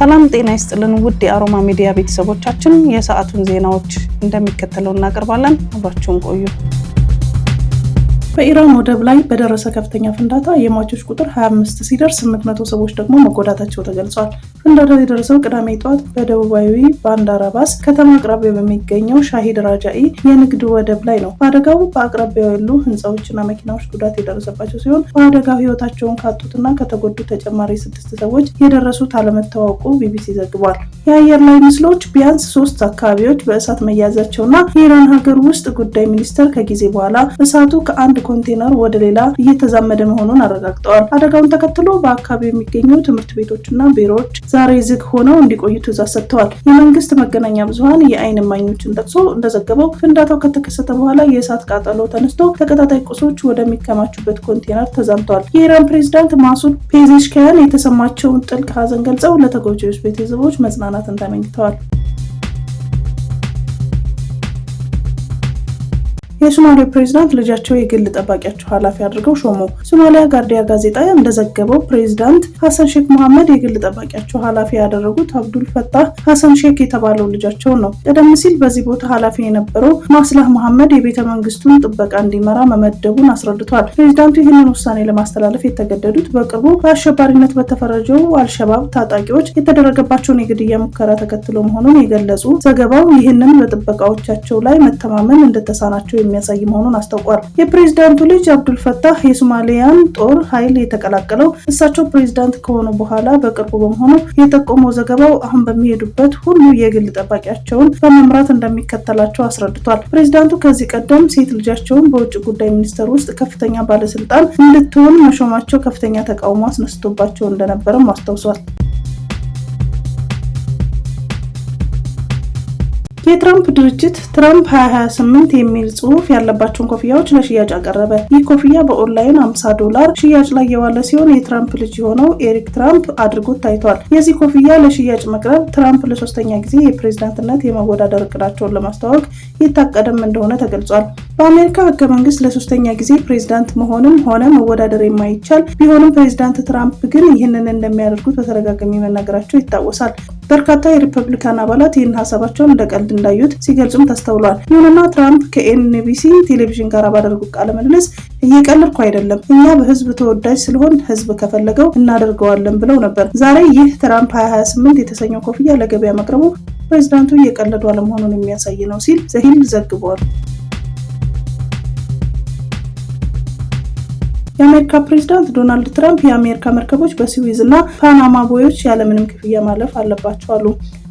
ሰላም ጤና ይስጥልን ውድ የአሮማ ሚዲያ ቤተሰቦቻችን የሰዓቱን ዜናዎች እንደሚከተለው እናቀርባለን። አብራችሁን ቆዩ። በኢራን ወደብ ላይ በደረሰ ከፍተኛ ፍንዳታ የሟቾች ቁጥር 25 ሲደርስ 800 ሰዎች ደግሞ መጎዳታቸው ተገልጿል። ፍንዳታው የደረሰው ቅዳሜ ጠዋት በደቡባዊ ባንዳር አባስ ከተማ አቅራቢያ በሚገኘው ሻሂድ ራጃኢ የንግድ ወደብ ላይ ነው። በአደጋው በአቅራቢያው ያሉ ህንፃዎችና መኪናዎች ጉዳት የደረሰባቸው ሲሆን በአደጋው ህይወታቸውን ካጡትና ከተጎዱ ተጨማሪ 6 ሰዎች የደረሱት አለመታወቁ ቢቢሲ ዘግቧል። የአየር ላይ ምስሎች ቢያንስ 3 አካባቢዎች በእሳት መያዛቸውና የኢራን ሀገር ውስጥ ጉዳይ ሚኒስቴር ከጊዜ በኋላ እሳቱ ከአንድ ኮንቴነር ወደ ሌላ እየተዛመደ መሆኑን አረጋግጠዋል። አደጋውን ተከትሎ በአካባቢው የሚገኙ ትምህርት ቤቶችና ቢሮዎች ዛሬ ዝግ ሆነው እንዲቆዩ ትዕዛዝ ሰጥተዋል። የመንግስት መገናኛ ብዙሃን የአይን እማኞችን ጠቅሶ እንደዘገበው ፍንዳታው ከተከሰተ በኋላ የእሳት ቃጠሎ ተነስቶ ተቀጣጣይ ቁሶች ወደሚከማቹበት ኮንቴነር ተዛምተዋል። የኢራን ፕሬዝዳንት ማሱድ ፔዜሽኪያን የተሰማቸውን ጥልቅ ሀዘን ገልጸው ለተጎጂዎች ቤተሰቦች መጽናናትን ተመኝተዋል። የሶማሊያ ፕሬዝዳንት ልጃቸው የግል ጠባቂያቸው ኃላፊ አድርገው ሾሙ። ሶማሊያ ጋርዲያ ጋዜጣ እንደዘገበው ፕሬዝዳንት ሐሰን ሼክ መሐመድ የግል ጠባቂያቸው ኃላፊ ያደረጉት አብዱል ፈታህ ሐሰን ሼክ የተባለው ልጃቸው ነው። ቀደም ሲል በዚህ ቦታ ኃላፊ የነበረው ማስላህ መሐመድ የቤተ መንግስቱን ጥበቃ እንዲመራ መመደቡን አስረድቷል። ፕሬዝዳንቱ ይህንን ውሳኔ ለማስተላለፍ የተገደዱት በቅርቡ በአሸባሪነት በተፈረጀው አልሸባብ ታጣቂዎች የተደረገባቸውን የግድያ ሙከራ ተከትሎ መሆኑን የገለጹ ዘገባው ይህንን በጥበቃዎቻቸው ላይ መተማመን እንደተሳናቸው የሚያሳይ መሆኑን አስታውቋል። የፕሬዝዳንቱ ልጅ አብዱል ፈታህ የሶማሊያን ጦር ኃይል የተቀላቀለው እሳቸው ፕሬዝዳንት ከሆኑ በኋላ በቅርቡ በመሆኑ የጠቆመው ዘገባው አሁን በሚሄዱበት ሁሉ የግል ጠባቂያቸውን በመምራት እንደሚከተላቸው አስረድቷል። ፕሬዝዳንቱ ከዚህ ቀደም ሴት ልጃቸውን በውጭ ጉዳይ ሚኒስቴር ውስጥ ከፍተኛ ባለስልጣን እንድትሆን መሾማቸው ከፍተኛ ተቃውሞ አስነስቶባቸው እንደነበረም አስታውሷል። የትራምፕ ድርጅት ትራምፕ 2028 የሚል ጽሑፍ ያለባቸውን ኮፍያዎች ለሽያጭ አቀረበ። ይህ ኮፍያ በኦንላይን $50 ሽያጭ ላይ የዋለ ሲሆን የትራምፕ ልጅ የሆነው ኤሪክ ትራምፕ አድርጎት ታይቷል። የዚህ ኮፍያ ለሽያጭ መቅረብ ትራምፕ ለሶስተኛ ጊዜ የፕሬዝዳንትነት የመወዳደር እቅዳቸውን ለማስተዋወቅ የታቀደም እንደሆነ ተገልጿል። በአሜሪካ ህገ መንግስት ለሶስተኛ ጊዜ ፕሬዝዳንት መሆንም ሆነ መወዳደር የማይቻል ቢሆንም ፕሬዝዳንት ትራምፕ ግን ይህንን እንደሚያደርጉት በተደጋጋሚ መናገራቸው ይታወሳል። በርካታ የሪፐብሊካን አባላት ይህን ሀሳባቸውን እንደ ቀልድ እንዳዩት ሲገልጹም ተስተውሏል። ይሁንና ትራምፕ ከኤንቢሲ ቴሌቪዥን ጋር ባደረጉት ቃለ ምልልስ እየቀለድኩ አይደለም፣ እኛ በህዝብ ተወዳጅ ስለሆን ህዝብ ከፈለገው እናደርገዋለን ብለው ነበር። ዛሬ ይህ ትራምፕ 2028 የተሰኘው ኮፍያ ለገበያ መቅረቡ ፕሬዝዳንቱ እየቀለዱ አለመሆኑን የሚያሳይ ነው ሲል ዘሂል ዘግቧል። የአሜሪካ ፕሬዝዳንት ዶናልድ ትራምፕ የአሜሪካ መርከቦች በስዊዝ እና ፓናማ ቦዮች ያለምንም ክፍያ ማለፍ አለባቸው አሉ።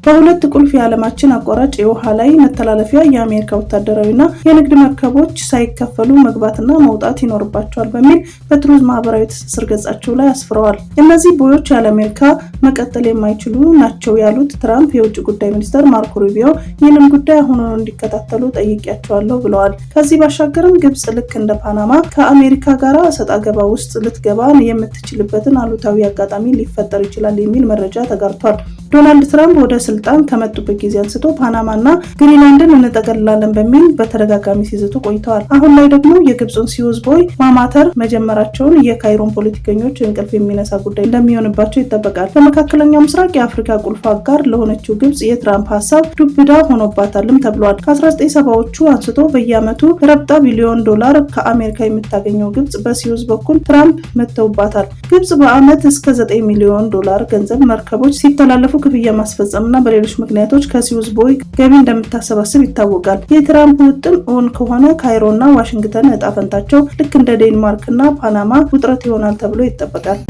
በሁለት ቁልፍ የዓለማችን አቋራጭ የውሃ ላይ መተላለፊያ የአሜሪካ ወታደራዊና የንግድ መርከቦች ሳይከፈሉ መግባትና መውጣት ይኖርባቸዋል በሚል በትሩዝ ማህበራዊ ትስስር ገጻቸው ላይ አስፍረዋል። እነዚህ ቦዮች ያለ አሜሪካ መቀጠል የማይችሉ ናቸው ያሉት ትራምፕ የውጭ ጉዳይ ሚኒስትር ማርኮ ሩቢዮ ይህንን ጉዳይ አሁኑኑ እንዲከታተሉ ጠይቄያቸዋለሁ ብለዋል። ከዚህ ባሻገርም ግብጽ ልክ እንደ ፓናማ ከአሜሪካ ጋር እሰጥ አገባ ውስጥ ልትገባ የምትችልበትን አሉታዊ አጋጣሚ ሊፈጠር ይችላል የሚል መረጃ ተጋርቷል። ዶናልድ ትራምፕ ወደ ስልጣን ከመጡበት ጊዜ አንስቶ ፓናማና ግሪንላንድን እንጠቀልላለን በሚል በተደጋጋሚ ሲዝቱ ቆይተዋል። አሁን ላይ ደግሞ የግብጽን ስዊዝ ቦይ ማማተር መጀመራቸውን የካይሮን ፖለቲከኞች እንቅልፍ የሚነሳ ጉዳይ እንደሚሆንባቸው ይጠበቃል። በመካከለኛው ምስራቅ የአፍሪካ ቁልፍ አጋር ለሆነችው ግብጽ የትራምፕ ሀሳብ ዱብዳ ሆኖባታልም ተብሏል። ከ1970ዎቹ አንስቶ በየዓመቱ ረብጣ ቢሊዮን ዶላር ከአሜሪካ የምታገኘው ግብጽ በስዊዝ በኩል ትራምፕ መተውባታል። ግብጽ በዓመት እስከ $9 ሚሊዮን ገንዘብ መርከቦች ሲተላለፉ ክፍያ ማስፈጸምና በሌሎች ምክንያቶች ከስዊዝ ቦይ ገቢ እንደምታሰባስብ ይታወቃል። የትራምፕ ውጥን እውን ከሆነ ካይሮና ዋሽንግተን ዕጣ ፈንታቸው ልክ እንደ ዴንማርክና ፓናማ ውጥረት ይሆናል ተብሎ ይጠበቃል።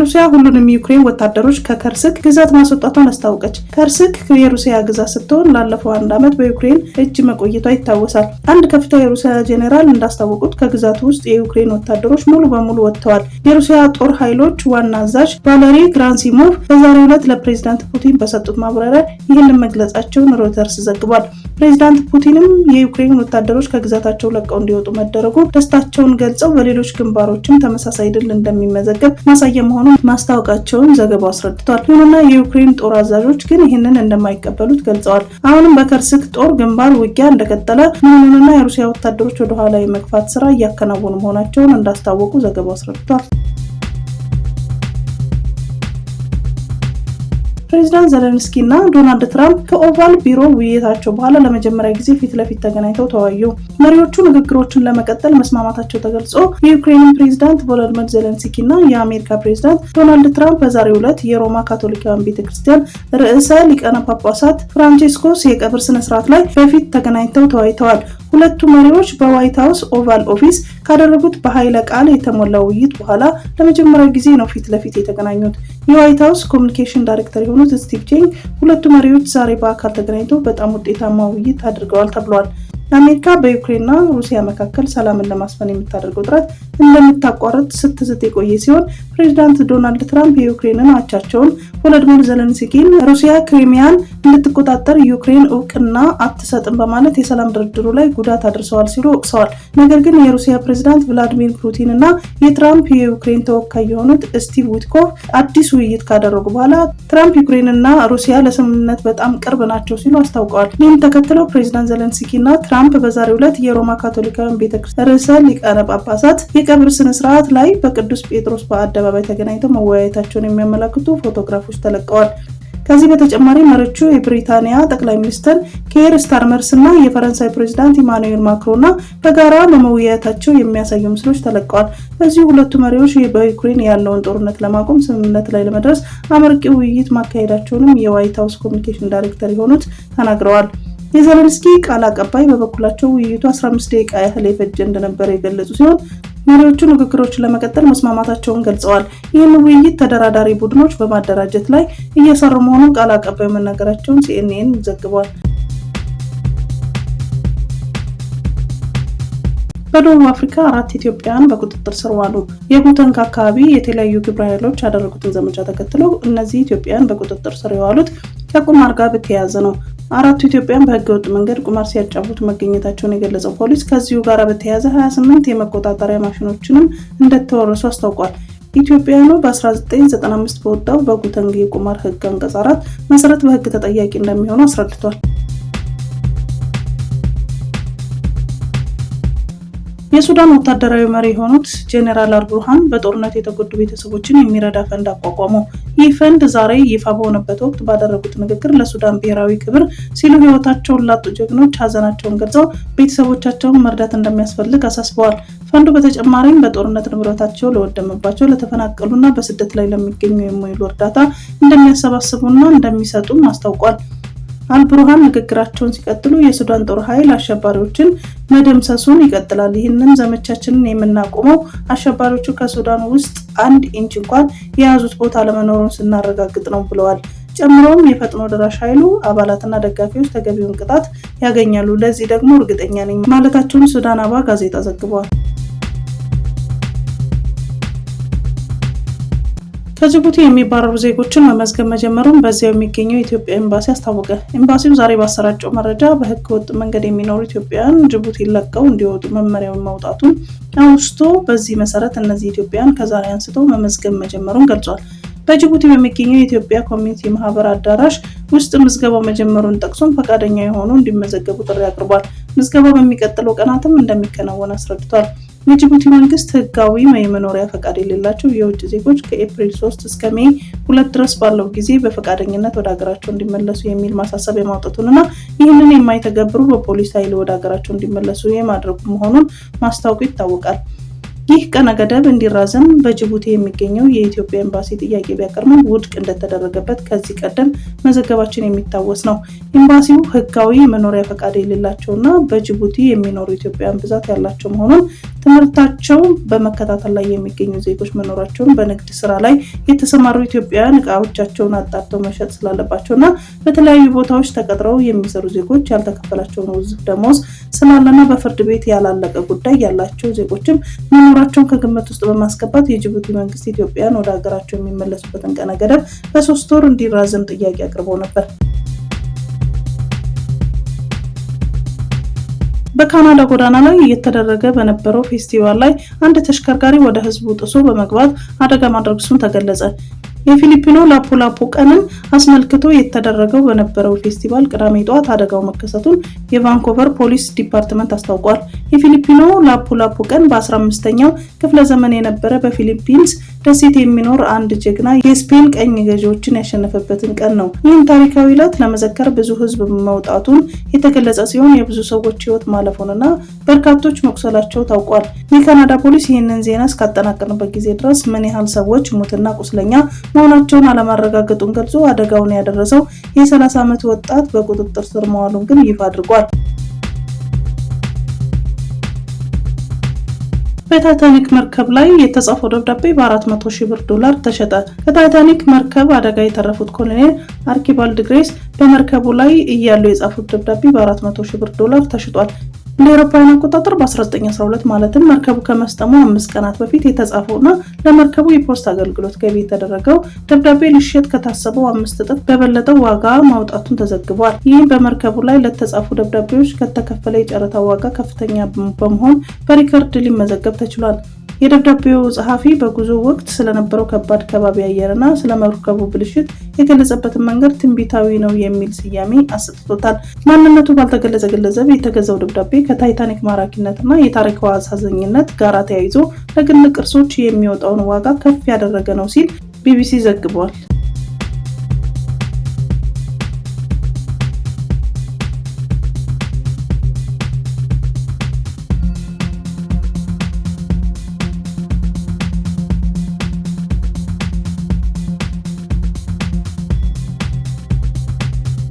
ሩሲያ ሁሉንም ዩክሬን ወታደሮች ከከርስክ ግዛት ማስወጣቷን አስታወቀች። ከርስክ የሩሲያ ግዛት ስትሆን ላለፈው 1 ዓመት በዩክሬን እጅ መቆየቷ ይታወሳል። አንድ ከፍተኛ የሩሲያ ጄኔራል እንዳስታወቁት ከግዛቱ ውስጥ የዩክሬን ወታደሮች ሙሉ በሙሉ ወጥተዋል። የሩሲያ ጦር ኃይሎች ዋና አዛዥ ቫለሪ ግራንሲሞቭ በዛሬው ዕለት ለፕሬዝዳንት ፑቲን በሰጡት ማብራሪያ ይህንን መግለጻቸውን ሮይተርስ ዘግቧል። ፕሬዝዳንት ፑቲንም የዩክሬን ወታደሮች ከግዛታቸው ለቀው እንዲወጡ መደረጉ ደስታቸውን ገልጸው በሌሎች ግንባሮችም ተመሳሳይ ድል እንደሚመዘገብ ማሳያ መሆኑን ማስታወቃቸውን ዘገባው አስረድቷል። ይሁንና የዩክሬን ጦር አዛዦች ግን ይህንን እንደማይቀበሉት ገልጸዋል። አሁንም በከርስክ ጦር ግንባር ውጊያ እንደቀጠለ መሆኑንና የሩሲያ ወታደሮች ወደ ኋላ የመግፋት ስራ እያከናወኑ መሆናቸውን እንዳስታወቁ ዘገባው አስረድቷል። ፕሬዝዳንት ዘለንስኪ እና ዶናልድ ትራምፕ ከኦቫል ቢሮ ውይይታቸው በኋላ ለመጀመሪያ ጊዜ ፊት ለፊት ተገናኝተው ተወያዩ። መሪዎቹ ንግግሮችን ለመቀጠል መስማማታቸው ተገልጾ የዩክሬን ፕሬዝዳንት ቮሎዲሚር ዘለንስኪ እና የአሜሪካ ፕሬዝዳንት ዶናልድ ትራምፕ በዛሬው ዕለት የሮማ ካቶሊካውያን ቤተክርስቲያን ርዕሰ ሊቃነ ጳጳሳት ፍራንቺስኮስ የቀብር ስነ ስርዓት ላይ በፊት ተገናኝተው ተወያይተዋል። ሁለቱ መሪዎች በዋይት ሃውስ ኦቫል ኦፊስ ካደረጉት በኃይለ ቃል የተሞላ ውይይት በኋላ ለመጀመሪያ ጊዜ ነው ፊት ለፊት የተገናኙት። የዋይት ሃውስ ኮሚኒኬሽን ዳይሬክተር የሆኑት ስቲቭ ቼንግ ሁለቱ መሪዎች ዛሬ በአካል ተገናኝተው በጣም ውጤታማ ውይይት አድርገዋል ተብሏል። አሜሪካ በዩክሬንና ሩሲያ መካከል ሰላምን ለማስፈን የምታደርገው ጥረት እንደምታቋርጥ ስትዝት የቆየ ሲሆን ፕሬዝዳንት ዶናልድ ትራምፕ የዩክሬንን አቻቸውን ቮሎዲሚር ዘለንስኪን ሩሲያ ክሪሚያን እንድትቆጣጠር ዩክሬን እውቅና አትሰጥም በማለት የሰላም ድርድሩ ላይ ጉዳት አድርሰዋል ሲሉ ወቅሰዋል። ነገር ግን የሩሲያ ፕሬዝዳንት ቭላዲሚር ፑቲን እና የትራምፕ የዩክሬን ተወካይ የሆኑት ስቲቭ ዊትኮፍ አዲስ ውይይት ካደረጉ በኋላ ትራምፕ ዩክሬንና ሩሲያ ለስምምነት በጣም ቅርብ ናቸው ሲሉ አስታውቀዋል። ይህም ተከትለው ፕሬዝዳንት ዘለንስኪ እና ትራምፕ በዛሬው ዕለት የሮማ ካቶሊካውያን ቤተክርስቲያን ርዕሰ ሊቃነ ጳጳሳት የቀብር ስነ ስርዓት ላይ በቅዱስ ጴጥሮስ በአደባባይ ተገናኝተው መወያየታቸውን የሚያመለክቱ ፎቶግራፎች ተለቀዋል። ከዚህ በተጨማሪ መሪዎቹ የብሪታንያ ጠቅላይ ሚኒስትር ኬር ስታርመርስ እና የፈረንሳይ ፕሬዝዳንት ኢማኑኤል ማክሮን በጋራ በመወያየታቸው የሚያሳዩ ምስሎች ተለቀዋል። በዚህ ሁለቱ መሪዎች በዩክሬን ያለውን ጦርነት ለማቆም ስምምነት ላይ ለመድረስ አመርቂ ውይይት ማካሄዳቸውንም የዋይት ሃውስ ኮሚኒኬሽን ዳይሬክተር የሆኑት ተናግረዋል። የዘለንስኪ ቃል አቀባይ በበኩላቸው ውይይቱ 15 ደቂቃ ያህል የፈጀ እንደነበረ የገለጹ ሲሆን መሪዎቹ ንግግሮችን ለመቀጠል መስማማታቸውን ገልጸዋል። ይህን ውይይት ተደራዳሪ ቡድኖች በማደራጀት ላይ እየሰሩ መሆኑን ቃል አቀባዩ መናገራቸውን ሲኤንኤን ዘግቧል። በደቡብ አፍሪካ 4 ኢትዮጵያውያን በቁጥጥር ስር ዋሉ። የቡተንክ አካባቢ የተለያዩ ግብረ ኃይሎች ያደረጉትን ዘመቻ ተከትሎ እነዚህ ኢትዮጵያውያን በቁጥጥር ስር የዋሉት ከቁማር ጋር በተያያዘ ነው። 4 ኢትዮጵያውያን በህገወጥ መንገድ ቁማር ሲያጫውቱ መገኘታቸውን የገለጸው ፖሊስ ከዚሁ ጋር በተያያዘ 28 የመቆጣጠሪያ ማሽኖችንም እንደተወረሱ አስታውቋል። ኢትዮጵያውያኑ በ1995 በወጣው በቡተንግ የቁማር ህግ አንቀጽ 4 መሰረት በህግ ተጠያቂ እንደሚሆኑ አስረድቷል። የሱዳን ወታደራዊ መሪ የሆኑት ጄኔራል አልቡርሃን በጦርነት የተጎዱ ቤተሰቦችን የሚረዳ ፈንድ አቋቋሙ። ይህ ፈንድ ዛሬ ይፋ በሆነበት ወቅት ባደረጉት ንግግር ለሱዳን ብሔራዊ ክብር ሲሉ ህይወታቸውን ላጡ ጀግኖች ሀዘናቸውን ገልጸው ቤተሰቦቻቸውን መርዳት እንደሚያስፈልግ አሳስበዋል። ፈንዱ በተጨማሪም በጦርነት ንብረታቸው ለወደመባቸው፣ ለተፈናቀሉና በስደት ላይ ለሚገኙ የሚውሉ እርዳታ እንደሚያሰባስቡና እንደሚሰጡም አስታውቋል። አልቡርሃን ንግግራቸውን ሲቀጥሉ የሱዳን ጦር ኃይል አሸባሪዎችን መደምሰሱን ይቀጥላል። ይህንን ዘመቻችንን የምናቆመው አሸባሪዎቹ ከሱዳን ውስጥ 1 ኢንች እንኳን የያዙት ቦታ ለመኖሩን ስናረጋግጥ ነው ብለዋል። ጨምሮም የፈጥኖ ደራሽ ኃይሉ አባላትና ደጋፊዎች ተገቢውን ቅጣት ያገኛሉ፣ ለዚህ ደግሞ እርግጠኛ ነኝ ማለታቸውን ሱዳን አባ ጋዜጣ ዘግቧል። ከጅቡቲ የሚባረሩ ዜጎችን መመዝገብ መጀመሩን በዚያው የሚገኘው የኢትዮጵያ ኤምባሲ አስታወቀ። ኤምባሲው ዛሬ ባሰራጨው መረጃ በህገ ወጥ መንገድ የሚኖሩ ኢትዮጵያውያን ጅቡቲ ለቀው እንዲወጡ መመሪያውን ማውጣቱን አውስቶ በዚህ መሰረት እነዚህ ኢትዮጵያውያን ከዛሬ አንስቶ መመዝገብ መጀመሩን ገልጿል። በጅቡቲ በሚገኘው የኢትዮጵያ ኮሚኒቲ ማህበር አዳራሽ ውስጥ ምዝገባው መጀመሩን ጠቅሶም ፈቃደኛ የሆኑ እንዲመዘገቡ ጥሪ አቅርቧል። ምዝገባው በሚቀጥለው ቀናትም እንደሚከናወን አስረድቷል። የጅቡቲ መንግስት ህጋዊ የመኖሪያ ፈቃድ የሌላቸው የውጭ ዜጎች ከኤፕሪል 3 እስከ ሜይ 2 ድረስ ባለው ጊዜ በፈቃደኝነት ወደ ሀገራቸው እንዲመለሱ የሚል ማሳሰቢያ ማውጣቱንና ይህንን የማይተገብሩ በፖሊስ ኃይል ወደ ሀገራቸው እንዲመለሱ የማድረጉ መሆኑን ማስታወቁ ይታወቃል። ይህ ቀነ ገደብ እንዲራዘም በጅቡቲ የሚገኘው የኢትዮጵያ ኤምባሲ ጥያቄ ቢያቀርብም ውድቅ እንደተደረገበት ከዚህ ቀደም መዘገባችን የሚታወስ ነው። ኤምባሲው ህጋዊ የመኖሪያ ፈቃድ የሌላቸውና በጅቡቲ የሚኖሩ ኢትዮጵያውያን ብዛት ያላቸው መሆኑን፣ ትምህርታቸው በመከታተል ላይ የሚገኙ ዜጎች መኖራቸውን፣ በንግድ ስራ ላይ የተሰማሩ ኢትዮጵያውያን እቃዎቻቸውን አጣርተው መሸጥ ስላለባቸውና በተለያዩ ቦታዎች ተቀጥረው የሚሰሩ ዜጎች ያልተከፈላቸውን ውዝፍ ደሞዝ ስላለና በፍርድ ቤት ያላለቀ ጉዳይ ያላቸው ዜጎችም መኖራቸውን ከግምት ውስጥ በማስገባት የጅቡቲ መንግስት ኢትዮጵያውያን ወደ ሀገራቸው የሚመለሱበትን ቀነ ገደብ በ3 ወር እንዲራዘም ጥያቄ አቅርበው ነበር። በካናዳ ጎዳና ላይ እየተደረገ በነበረው ፌስቲቫል ላይ አንድ ተሽከርካሪ ወደ ህዝቡ ጥሶ በመግባት አደጋ ማድረሱን ተገለጸ። የፊሊፒኖ ላፑ-ላፑ ቀንን አስመልክቶ የተደረገው በነበረው ፌስቲቫል ቅዳሜ ጠዋት አደጋው መከሰቱን የቫንኮቨር ፖሊስ ዲፓርትመንት አስታውቋል። የፊሊፒኖ ላፑ-ላፑ ቀን በ15ኛው ክፍለ ዘመን የነበረ በፊሊፒንስ ደሴት የሚኖር አንድ ጀግና የስፔን ቀኝ ገዢዎችን ያሸነፈበትን ቀን ነው። ይህን ታሪካዊ ዕለት ለመዘከር ብዙ ህዝብ መውጣቱን የተገለጸ ሲሆን የብዙ ሰዎች ህይወት ማለፉንና በርካቶች መቁሰላቸው ታውቋል። የካናዳ ፖሊስ ይህንን ዜና እስካጠናቀረበት ጊዜ ድረስ ምን ያህል ሰዎች ሙትና ቁስለኛ መሆናቸውን አለማረጋገጡን ገልጾ አደጋውን ያደረሰው የ30 ዓመት ወጣት በቁጥጥር ስር መዋሉን ግን ይፋ አድርጓል። በታይታኒክ መርከብ ላይ የተጻፈው ደብዳቤ በ400,000 ዶላር ተሸጠ። ከታይታኒክ መርከብ አደጋ የተረፉት ኮሎኔል አርኪባልድ ግሬስ በመርከቡ ላይ እያሉ የጻፉት ደብዳቤ በ400,000 ዶላር ተሽጧል። እንደ አውሮፓውያን አቆጣጠር በ1912 ማለትም መርከቡ ከመስጠሙ 5 ቀናት በፊት የተጻፈውና ለመርከቡ የፖስታ አገልግሎት ገቢ የተደረገው ደብዳቤ ሊሸጥ ከታሰበው 5 እጥፍ በበለጠ ዋጋ ማውጣቱን ተዘግቧል። ይህም በመርከቡ ላይ ለተጻፉ ደብዳቤዎች ከተከፈለ የጨረታ ዋጋ ከፍተኛ በመሆን በሪከርድ ሊመዘገብ ተችሏል። የደብዳቤው ጸሐፊ በጉዞ ወቅት ስለነበረው ከባድ ከባቢ አየርና ስለመርከቡ ብልሽት የገለጸበትን መንገድ ትንቢታዊ ነው የሚል ስያሜ አሰጥቶታል። ማንነቱ ባልተገለጸ ግለሰብ የተገዛው ደብዳቤ ከታይታኒክ ማራኪነትና የታሪክ አሳዛኝነት ጋር ተያይዞ ለግል ቅርሶች የሚወጣውን ዋጋ ከፍ ያደረገ ነው ሲል ቢቢሲ ዘግቧል።